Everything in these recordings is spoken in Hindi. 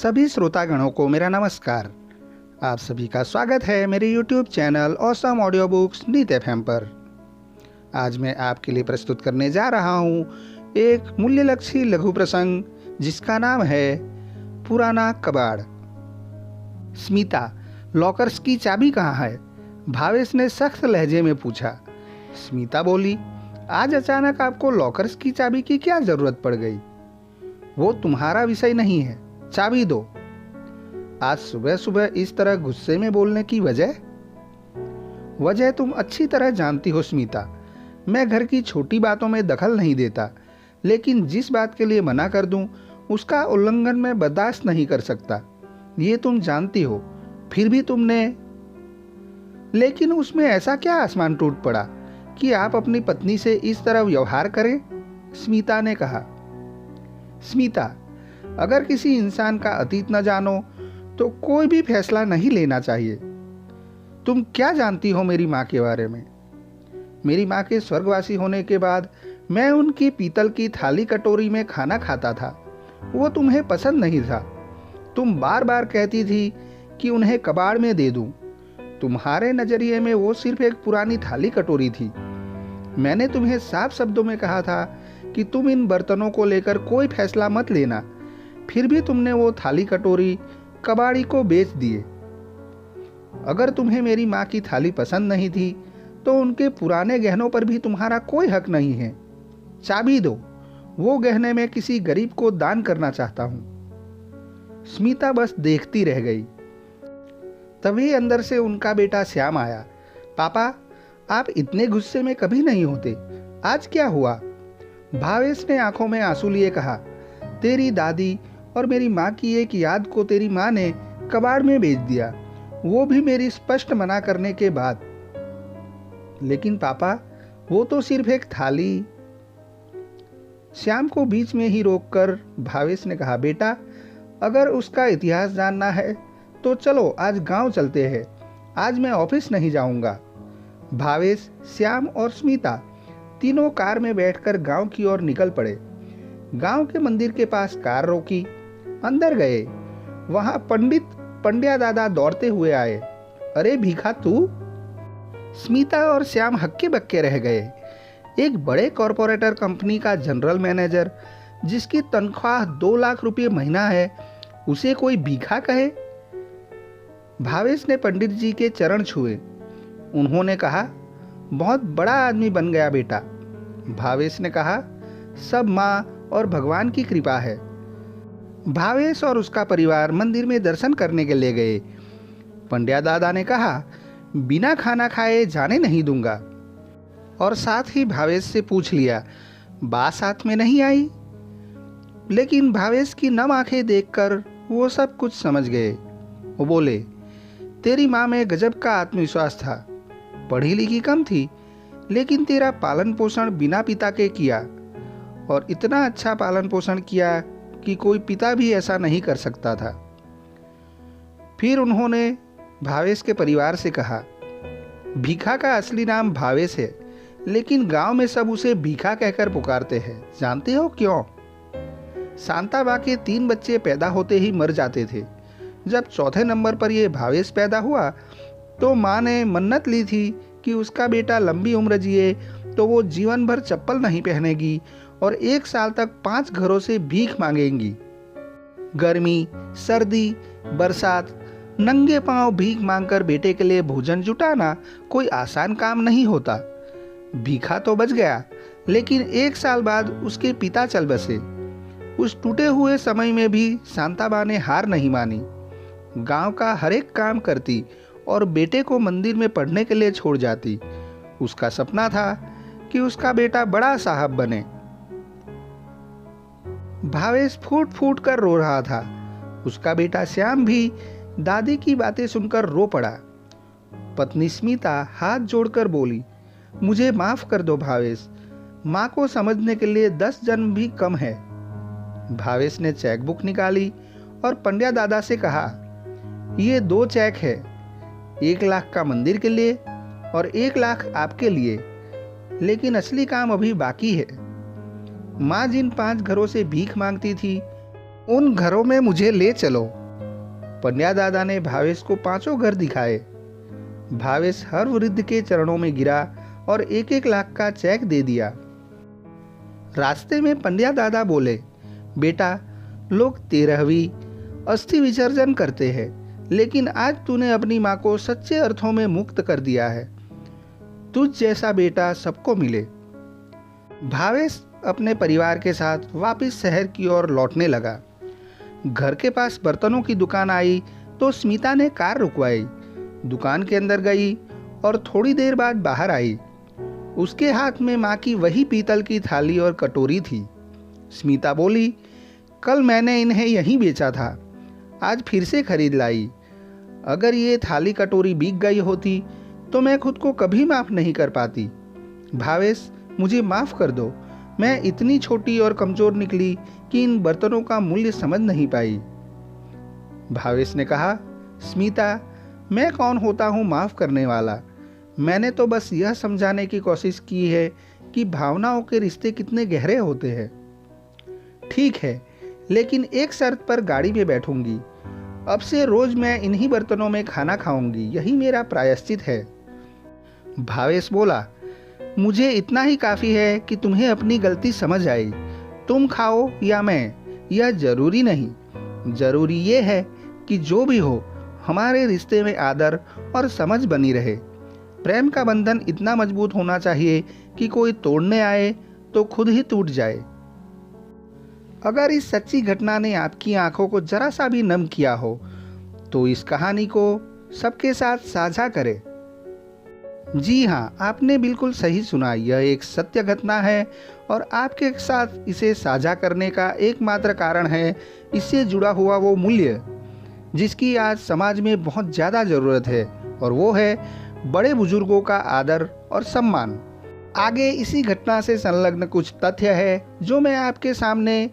सभी श्रोतागणों को मेरा नमस्कार। आप सभी का स्वागत है मेरे YouTube channel awesome audio books नीत एफएम पर। आज मैं आपके लिए प्रस्तुत करने जा रहा हूँ एक मूल्यलक्षी लघु प्रसंग जिसका नाम है पुराना कबाड़। स्मिता, लॉकर्स की चाबी कहाँ है? भावेश ने सख्त लहजे में पूछा। स्मिता बोली, आज अचानक आपको लॉकर्स की चाबी की क्या जरूरत पड़ गई? वो तुम्हारा विषय नहीं है, चाबी दो। आज सुबह सुबह इस तरह गुस्से में बोलने की वजह तुम अच्छी तरह जानती हो स्मिता। मैं घर की छोटी बातों में दखल नहीं देता, लेकिन जिस बात के लिए मना कर दूं उसका उल्लंघन मैं बर्दाश्त नहीं कर सकता। ये तुम जानती हो, फिर भी तुमने। लेकिन उसमें ऐसा क्या आसमान टूट पड़ा कि आप अपनी पत्नी से इस तरह व्यवहार करें? स्मिता ने कहा। स्मिता, अगर किसी इंसान का अतीत न जानो तो कोई भी फैसला नहीं लेना चाहिए। तुम क्या जानती हो मेरी माँ के बारे में? मेरी माँ के स्वर्गवासी होने के बाद मैं उनकी पीतल की थाली कटोरी में खाना खाता था। वो तुम्हें पसंद नहीं था। तुम बार बार कहती थी कि उन्हें कबाड़ में दे दूं। तुम्हारे नजरिए में वो सिर्फ एक पुरानी थाली कटोरी थी। मैंने तुम्हें साफ शब्दों में कहा था कि तुम इन बर्तनों को लेकर कोई फैसला मत लेना, फिर भी तुमने वो थाली कटोरी कबाड़ी को बेच दिए। अगर तुम्हें मेरी माँ की थाली पसंद नहीं थी तो उनके पुराने गहनों पर भी तुम्हारा कोई हक नहीं है। चाबी दो, वो गहने मैं किसी गरीब को दान करना चाहता हूँ। स्मिता बस देखती रह गई। तभी अंदर से उनका बेटा श्याम आया। पापा, आप इतने गुस्से में कभी नहीं होते, आज क्या हुआ? भावेश ने आंखों में आंसू लिए कहा, तेरी दादी और मेरी माँ की एक याद को तेरी माँ ने कबाड़ में बेच दिया, वो भी मेरी स्पष्ट मना करने के बाद। लेकिन पापा, वो तो सिर्फ एक थाली। श्याम को बीच में ही रोककर भावेश ने कहा, बेटा, अगर उसका इतिहास जानना है तो चलो आज गांव चलते हैं। आज मैं ऑफिस नहीं जाऊंगा। भावेश, श्याम और स्मिता तीनों कार में बैठकर गांव की ओर निकल पड़े। गांव के मंदिर के पास कार रोकी, अंदर गए। वहां पंड्या दादा दौड़ते हुए आए। अरे भीखा, तू? स्मिता और श्याम हक्के बक्के रह गए। एक बड़े कॉरपोरेटर कंपनी का जनरल मैनेजर जिसकी तनख्वाह 2 लाख रुपये महीना है, उसे कोई भीखा कहे? भावेश ने पंडित जी के चरण छुए। उन्होंने कहा, बहुत बड़ा आदमी बन गया बेटा। भावेश ने कहा, सब माँ और भगवान की कृपा है। भावेश और उसका परिवार मंदिर में दर्शन करने के लिए गए। पंड्या दादा ने कहा, बिना खाना खाए जाने नहीं दूंगा। और साथ ही भावेश से पूछ लिया, बा साथ में नहीं आई? लेकिन भावेश की नम आंखें देखकर वो सब कुछ समझ गए। वो बोले, तेरी माँ में गजब का आत्मविश्वास था। पढ़ी लिखी कम थी, लेकिन तेरा पालन पोषण बिना पिता के किया, और इतना अच्छा पालन पोषण किया कि कोई पिता भी ऐसा नहीं कर सकता था। फिर उन्होंने भावेश के परिवार से कहा, भीखा का असली नाम भावेश है, लेकिन गांव में सब उसे भीखा कहकर पुकारते हैं। जानते हो क्यों? शांताबा के 3 बच्चे पैदा होते ही मर जाते थे। जब चौथे नंबर पर यह भावेश पैदा हुआ तो माँ ने मन्नत ली थी कि उसका बेटा लंबी उम्र जिए तो वो जीवन भर चप्पल नहीं पहनेगी और 1 साल तक 5 घरों से भीख मांगेंगी। गर्मी, सर्दी, बरसात, नंगे पांव भीख मांगकर बेटे के लिए भोजन जुटाना कोई आसान काम नहीं होता। भीखा तो बच गया, लेकिन 1 साल बाद उसके पिता चल बसे। उस टूटे हुए समय में भी शांताबा ने हार नहीं मानी। गांव का हर एक काम करती और बेटे को मंदिर में पढ़ने के लिए छोड़ जाती। उसका सपना था कि उसका बेटा बड़ा साहब बने। भावेश फूट फूट कर रो रहा था। उसका बेटा श्याम भी दादी की बातें सुनकर रो पड़ा। पत्नी स्मिता हाथ जोड़कर बोली, मुझे माफ कर दो भावेश, माँ को समझने के लिए 10 जन्म भी कम है। भावेश ने चेकबुक निकाली और पंड्या दादा से कहा, ये 2 चेक है, 1 लाख का मंदिर के लिए और 1 लाख आपके लिए, लेकिन असली काम अभी बाकी है। माँ जिन 5 घरों से भीख मांगती थी उन घरों में मुझे ले चलो। पंड्या दादा ने भावेश को 5 घर दिखाए। भावेश हर वृद्ध के चरणों में गिरा और 1-1 लाख का चेक दे दिया। रास्ते में पंड्या दादा बोले, बेटा, लोग 13वीं अस्थि विसर्जन करते हैं, लेकिन आज तूने अपनी माँ को सच्चे अर्थों में मुक्त कर दिया है। तुझ जैसा बेटा सबको मिले। भावेश अपने परिवार के साथ वापस शहर की ओर लौटने लगा। घर के पास बर्तनों की दुकान आई तो स्मिता ने कार रुकवाई, दुकान के अंदर गई और थोड़ी देर बाद बाहर आई। उसके हाथ में माँ की वही पीतल की थाली और कटोरी थी। स्मिता बोली, कल मैंने इन्हें यहीं बेचा था, आज फिर से खरीद लाई। अगर ये थाली कटोरी बिक गई होती तो मैं खुद को कभी माफ़ नहीं कर पाती। भावेश, मुझे माफ़ कर दो, मैं इतनी छोटी और कमज़ोर निकली कि इन बर्तनों का मूल्य समझ नहीं पाई। भावेश ने कहा, स्मिता, मैं कौन होता हूँ माफ़ करने वाला। मैंने तो बस यह समझाने की कोशिश की है कि भावनाओं के रिश्ते कितने गहरे होते हैं। ठीक है, लेकिन एक शर्त पर गाड़ी में बैठूंगी। अब से रोज मैं इन्हीं बर्तनों में खाना खाऊंगी, यही मेरा प्रायश्चित है। भावेश बोला, मुझे इतना ही काफ़ी है कि तुम्हें अपनी गलती समझ आई। तुम खाओ या मैं, यह जरूरी नहीं। जरूरी ये है कि जो भी हो, हमारे रिश्ते में आदर और समझ बनी रहे। प्रेम का बंधन इतना मजबूत होना चाहिए कि कोई तोड़ने आए तो खुद ही टूट जाए। अगर इस सच्ची घटना ने आपकी आंखों को जरा सा भी नम किया हो तो इस कहानी को सबके साथ साझा करें। जी हाँ, आपने बिल्कुल सही सुना, यह एक सत्य घटना है और आपके साथ इसे साझा करने का एकमात्र कारण है इससे जुड़ा हुआ वो मूल्य जिसकी आज समाज में बहुत ज़्यादा ज़रूरत है, और वो है बड़े बुजुर्गों का आदर और सम्मान। आगे इसी घटना से संलग्न कुछ तथ्य है जो मैं आपके सामने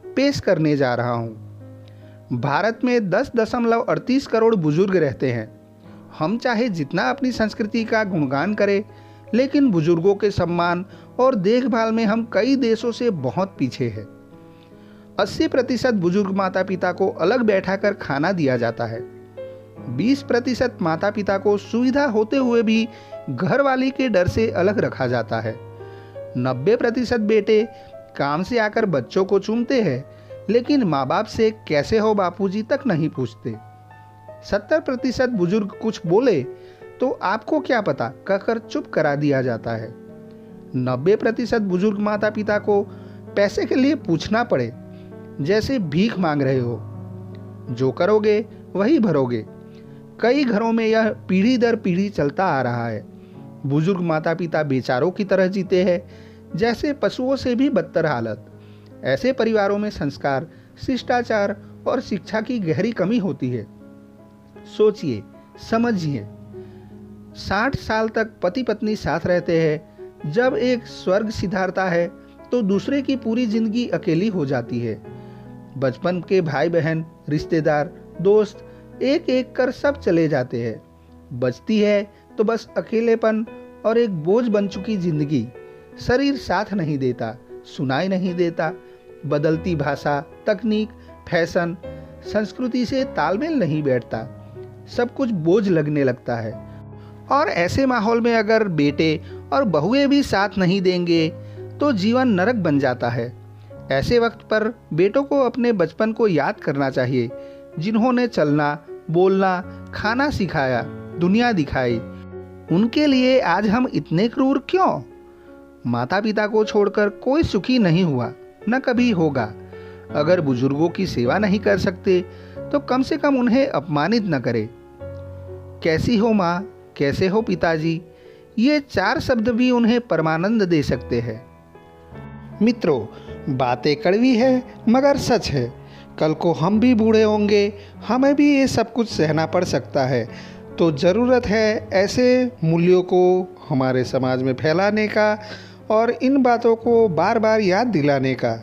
पेश करने जा रहा हूँ। भारत में 10.38 करोड़ बुजुर्ग रहते हैं। हम चाहे जितना अपनी संस्कृति का गुणगान करें, लेकिन बुजुर्गों के सम्मान और देखभाल में हम कई देशों से बहुत पीछे हैं। 80% बुजुर्ग माता पिता को अलग बैठाकर खाना दिया जाता है। 20% माता पिता को सुविधा होते हुए भी घरवाली के डर से अलग रखा जाता है। 90% बेटे काम से आकर बच्चों को चूमते हैं, लेकिन माँ बाप से कैसे हो बापूजी तक नहीं पूछते। 70% बुजुर्ग कुछ बोले तो आपको क्या पता कहकर चुप करा दिया जाता है। 90% बुजुर्ग माता पिता को पैसे के लिए पूछना पड़े, जैसे भीख मांग रहे हो। जो करोगे वही भरोगे। कई घरों में यह पीढ़ी दर पीढ़ी चलता आ रहा है। बुजुर्ग माता पिता बेचारों की तरह जीते हैं, जैसे पशुओं से भी बदतर हालत। ऐसे परिवारों में संस्कार, शिष्टाचार और शिक्षा की गहरी कमी होती है। सोचिए, समझिए, 60 साल तक पति पत्नी साथ रहते हैं। जब एक स्वर्ग सिधारता है तो दूसरे की पूरी जिंदगी अकेली हो जाती है। बचपन के भाई बहन, रिश्तेदार, दोस्त एक एक कर सब चले जाते हैं। बचती है तो बस अकेलेपन और एक बोझ बन चुकी जिंदगी। शरीर साथ नहीं देता, सुनाई नहीं देता। बदलती भाषा, तकनीक, फैशन, संस्कृति से तालमेल नहीं बैठता। सब कुछ बोझ लगने लगता है। और ऐसे माहौल में अगर बेटे और बहुएं भी साथ नहीं देंगे तो जीवन नरक बन जाता है। ऐसे वक्त पर बेटों को अपने बचपन को याद करना चाहिए, जिन्होंने चलना, बोलना, खाना सिखाया, दुनिया दिखाई। उनके लिए आज हम इतने क्रूर क्यों? माता पिता को छोड़कर कोई सुखी नहीं हुआ, न कभी होगा। अगर बुजुर्गों की सेवा नहीं कर सकते तो कम से कम उन्हें अपमानित न करें। कैसी हो माँ, कैसे हो पिताजी, ये 4 शब्द भी उन्हें परमानंद दे सकते हैं। मित्रों, बातें कड़वी है मगर सच है। कल को हम भी बूढ़े होंगे, हमें भी ये सब कुछ सहना पड़ सकता है। तो ज़रूरत है ऐसे मूल्यों को हमारे समाज में फैलाने का और इन बातों को बार बार याद दिलाने का।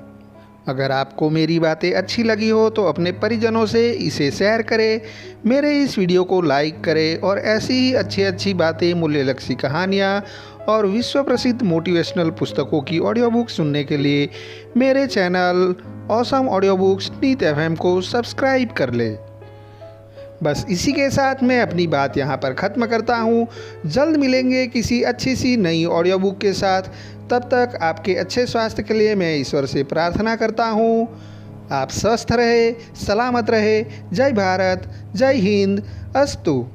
अगर आपको मेरी बातें अच्छी लगी हो तो अपने परिजनों से इसे शेयर करें, मेरे इस वीडियो को लाइक करें और ऐसी ही अच्छी अच्छी बातें, मूल्यलक्षी कहानियाँ और विश्व प्रसिद्ध मोटिवेशनल पुस्तकों की ऑडियो बुक सुनने के लिए मेरे चैनल ऑसम ऑडियो बुक्स नीत एफएम को सब्सक्राइब कर ले। बस इसी के साथ मैं अपनी बात यहाँ पर ख़त्म करता हूँ। जल्द मिलेंगे किसी अच्छी सी नई ऑडियो बुक के साथ। तब तक आपके अच्छे स्वास्थ्य के लिए मैं ईश्वर से प्रार्थना करता हूँ। आप स्वस्थ रहे, सलामत रहे। जय भारत, जय हिंद, अस्तु।